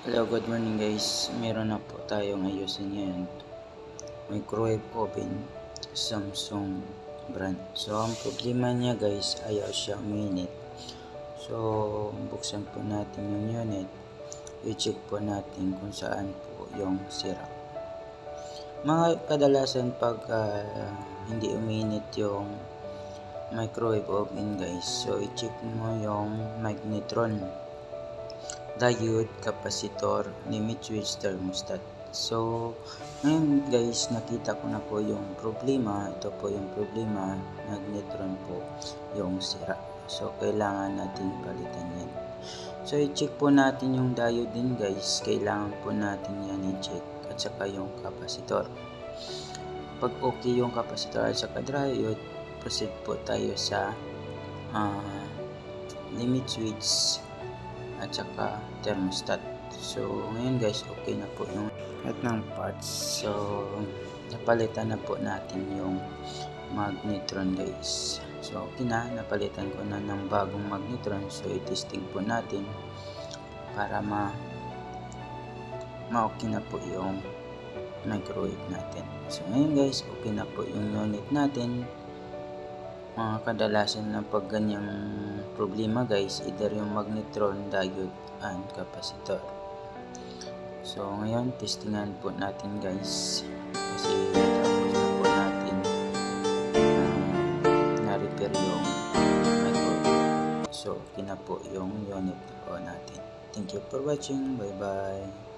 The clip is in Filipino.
Hello, good morning guys. Meron na po tayong ayusin ngayon. Microwave oven, Samsung brand. So, ang problema niya guys, ayaw siya uminit. So, buksan po natin yung unit. I-check po natin kung saan po yung sira. Mga kadalasan pag hindi uminit yung microwave oven guys, so i-check mo yung magnetron, diode, capacitor, limit switch, thermostat. So, ngayon guys, nakita ko na po yung problema. Ito po yung problema, magnetron po yung sira. So, kailangan natin palitan yan. So, i-check po natin yung diode din guys. Kailangan po natin yan i-check. At saka yung capacitor. Pag okay yung capacitor at saka diode, proceed po tayo sa limit switch at saka thermostat. So ngayon guys, okay na po yung lahat ng parts. So napalitan na po natin yung magnetron guys. So okay na, napalitan ko na ng bagong magnetron. So i-testing po natin para ma-okay na po yung microwave natin. So ngayon guys, okay na po yung unit natin. Mga kadalasan na pag ganyang problema guys, either yung magnetron, diode, and capacitor. So ngayon, testingan po natin guys, kasi tapos na po natin na-repair yung microwave. So okay na po yung unit po natin. Thank you for watching. Bye bye.